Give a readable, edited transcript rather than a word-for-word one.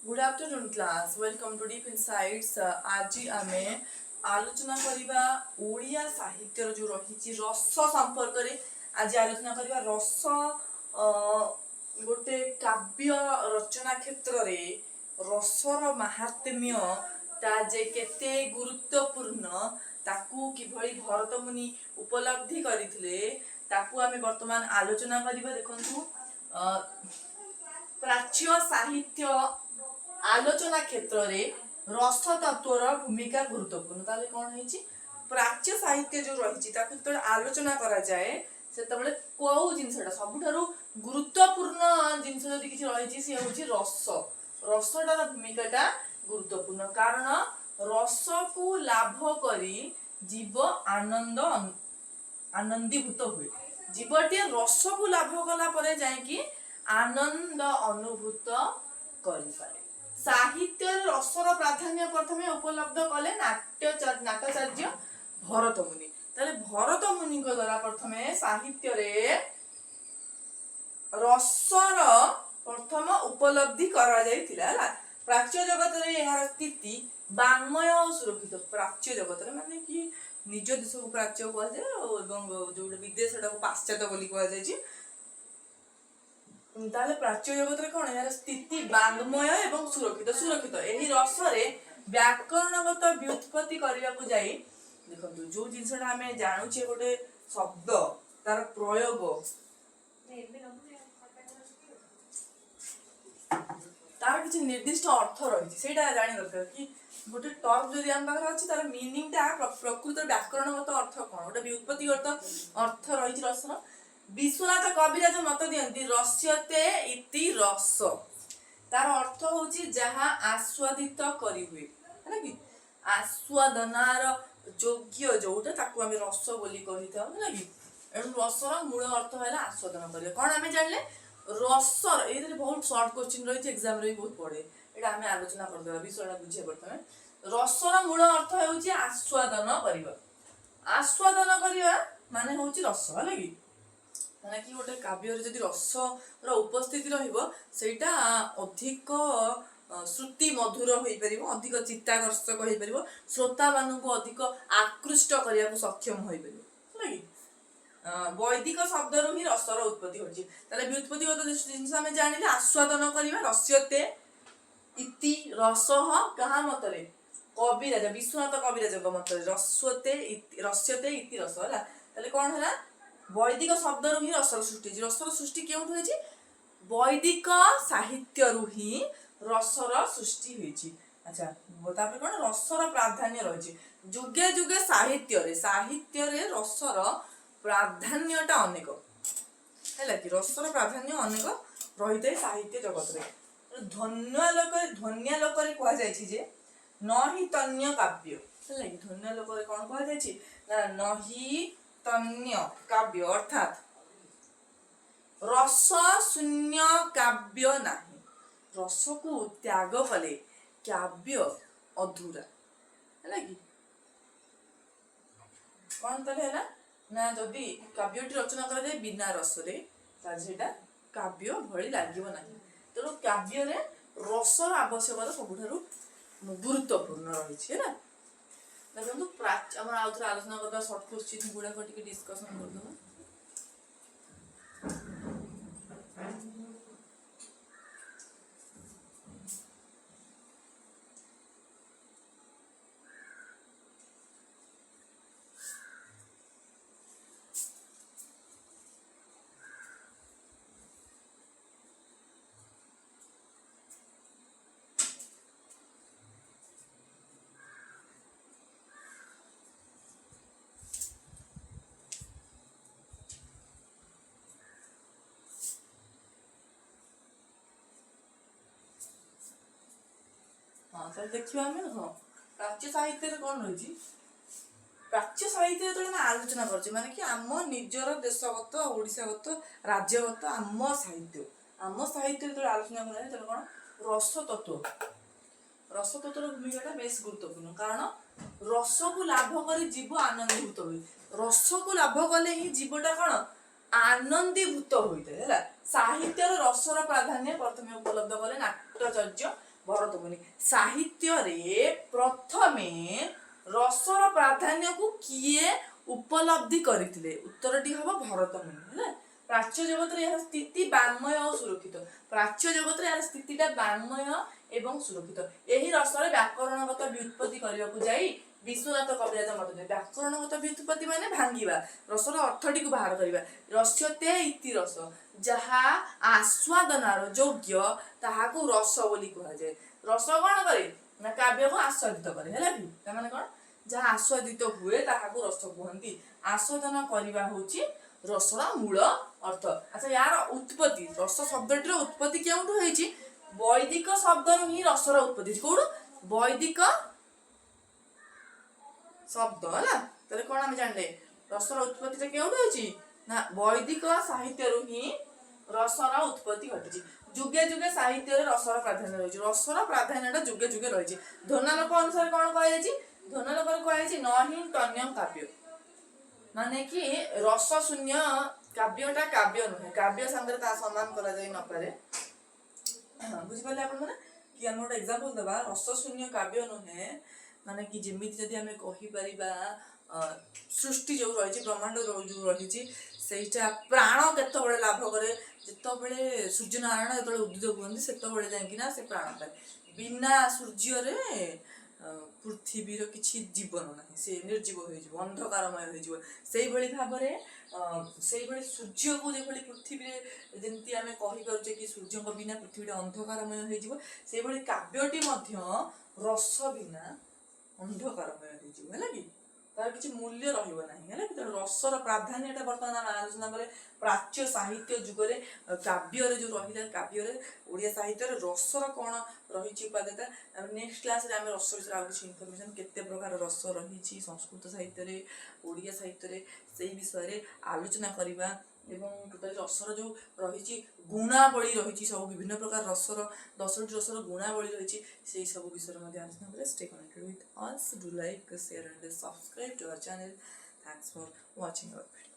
Good afternoon class welcome to deep insights. आज आमे आलोचना करिबा ओडिया साहित्य जो रही रस संपर्क रे आज आलोचना करिबा रस गोटे काव्य रचना क्षेत्र रे रसर महात्म्य ता जे केते गुरुत्वपूर्ण ताकू किभଳି भरत मुनि उपलब्धि करिथिले ताकू आमे वर्तमान आलोचना करिबा। देखंतु प्राच्य साहित्य आलोचना क्षेत्र रे रस तत्वर भूमिका गुरुत्वपूर्ण। ताले कौन है प्राच्य साहित्य जो रही जो आलोचना करा जाए से कौ जिनसा सबुठारु गुरुत्वपूर्ण जिनस जदि किसी रही सी हूँ रस रसटार भूमिकाटा गुरुत्वपूर्ण कारण रस को लाभ करी जीव आनंदीभूत हुए। जीवटे रस को लाभ कला परे जाए आनंद अनुभूत करिपारे। साहित्य रसर प्राधान्य प्रथमे उपलब्ध कले नाट्याचार्य भरत मुनि। ताले भरत मुनि द्वारा प्रथमे साहित्य रे रसर प्रथम उपलब्धि करा जाइथिला। प्राच्य जगत रे यार स्थिति वाङ्मय सुरक्षित। प्राच्य जगत रे माने कि निज देश को प्राच्य कह जाय एवं जो विदेश को पाश्चात्य बोली कह जाय। ताले प्राच्य जगत रे कोन यार स्थिति वाङ्मय एवं सुरक्षित सुरक्षित एही रस रे व्याकरणगत व्युत्पत्ति करिया को जाई। देखंतु जो जिंसटा हमें जानू छे गोटे शब्द तार प्रयोग तार किसी निर्दिष्ट अर्थ रही सेटा जानि दरकार कि गोटे टर्म जदि हम पाखर अछि तार मीनिंग ता प्रकृत व्याकरणगत अर्थ कोन गोटे व्युत्पत्तिगत अर्थ रही रसर। विश्वनाथ कविराज मत दियंती रस्यते इति रस तार अर्थ होची जहा आस्वादित करी हुए है कि आस्वादनार योग्य जोटा ताकू आमे रस बोली कहि था है कि एनु रसर मूल अर्थ है आस्वादन करिया। कोन आमे जानले रसर एदरे बहुत शॉर्ट क्वेश्चन रही एग्जाम रे बहुत पड़े एटा आमे आलोचना कर देबा विषयटा बुझे प्रथमे। रसर मूल अर्थ होची आस्वादन करिबा। आस्वादन करिबा माने होची रस है कि माने कि गोटे काव्य जदि रस उपस्थिति रहीटा अधिक श्रुति मधुर हो पार अधिक चित्ताकर्षक हो पार श्रोता मान अधिक आकृष्ट करने को सक्षम हो पार कि वैदिक शब्द रू ही रसर उत्पत्ति होती। व्युत्पत्तिगत जिन आम जान आस्वादन करवा रस्यते इति रस क्या मतरे कविराज विश्वनाथ कविराज मत रस्यते इति रस है कौन है वैदिक शब्द रू ही रसर सृष्टि रसर सृष्टि क्यों वैदिक साहित्य रू ही रसर सृष्टि हुई। अच्छा तापर कौन रसर प्राधान्य रही जुगे जुगे साहित्य रे रसर प्राधान्यटा अनेक है कि रसर प्राधान्य अनेक रही है साहित्य जगत रे। ध्वन्यालोक कह जाए न ही तन्य काव्य है कि ध्वन्यालोक कौन कह जाए न ही तन्य काव्य अर्थात रस शून्य काव्य नहीं रस को त्याग कले काव्य अधूरा है कि कौन तले है ना जदि काव्यटी रचना करा जाए बिना रस रे सेटा काव्य भली लागिबो नाही। तेणु काव्य रे रसर आवश्यकता सबुठारु गुरुत्वपूर्ण रही है। देखो प्राच्य आम आउ थे आलोचना करदा शॉर्ट क्वेश्चन गुड़ाक टिके डिस्कशन करदबा। हाँ सर देखिए आम हाँ प्राच्य साहित्य कौन रही प्राच्य साहित्य जो आलोचना कर माने कि आम निजर देशगत ओडिशागत राज्यगत आम साहित्य जो आलोचना कर कौन रस तत्व भूमिका बेस गुरुत्वपूर्ण कारण रस को लाभ कर जीव आनंदीभूत हुए। रस को लाभ कले ही जीवटा कौन आनंदीभूत होता है। साहित्य रसर प्राधान्य प्रथम उपलब्ध कले नाट्याचार्य भरतमुनि साहित्य प्रथमे रसर प्राधान्य को किए उपलब्धि करथिले उत्तरटी हबो भरतमुनि है। प्राच्य जगत रे स्थिति वाङ्मय और सुरक्षित प्राच्य जगत रे स्थितिटा वाङ्मय एवं सुरक्षित एही रसरे व्याकरणगत व्युत्पत्ति करबा को जाई विश्वनाथ कविराज मत दे व्याकरणगत व्युत्पत्ति माने भांगिबा रसर अर्थटी को बाहर करबा रस्यते इति रस जहा आस्वादनार योग्य ताहा को रस बोली कहा जाय रस कोन करे ना काव्य को आस्वादित करे हैला भी त माने कोन जहा आस्वादित हुए ताहा को रस कहंती आस्वादन करबा होची रसर मूल अर्थ। अच्छा यार उत्पत्ति रस शब्दटीर उत्पत्ति केउठु होईची वैदिक शब्दरु ही रसर उत्पत्ति कोडु वैदिक शब्द है तेरे कौन आम जानले रसर उत्पत्ति केउठु होईची ना वैदिक साहित्यरु ही रसर उत्पत्ति घटिची जुगे जुगे साहित्य रे रसर प्राधान्य रहिची रसर प्राधान्यटा जुगे जुगे रहिची ध्वनालोक अनुसार कोन कहै जायची ध्वनालोक कहै जायची नहि तन्यं काव्य माने कि रस शून्य काव्यटा काव्य नुहे काव्य संगे ता समान करा जाय न पारे बुझि पाले आपण माने कि हम गोटे एग्जांपल देबा रस शून्य काव्य नुहे माने कि जेमिति जदि हमें कहि परिबा सृष्टि जो रहिछि ब्रह्मांड जो रहिछि सेटा प्राण केतो बळे लाभ करे जेतो बळे सूर्य नारायण जेतो उदित हुअନ୍ତି सेतो बळे जाय कि ना से प्राण पाए बिना सूर्य रे पृथ्वीर किछि जीवन नाही से निर्जीव होई जीव अंधकारमय होई जीव सेई भली भाबरे सेई भली सूर्य को जे भली पृथ्वी रे जेंति हमें कहि परछे कि सूर्य को बिना पृथ्वी रे अंधकारमय होई जीव सेई भली काव्यटी मध्य रस बिना अंधकारमय होई जीव हैला कि तार किछि मूल्य रहिबो नाही हैला कि रसर प्राधान्यटा वर्तमान आलोचना करे प्राच्य साहित्य जुगरे काव्य रे जो रहिला काव्य रे ओडिया साहित्य रे रसर कोन रहिछि उपादेयता नेक्स्ट क्लास रे हम रस विषय आगु इन्फॉर्मेशन केते प्रकार रस रहिछि संस्कृत साहित्य रे ओडिया साहित्य रे सेही विषय रे आलोचना करिबा एवं टोटल रसर जो रहिछि गुणावली रहिछि सब विभिन्न प्रकार रसर 10टी रसर गुणावली रहिछि सेही सब विषय रे मध्ये आलोचना करे stay connected with us do like share and subscribe to our channel thanks for watching our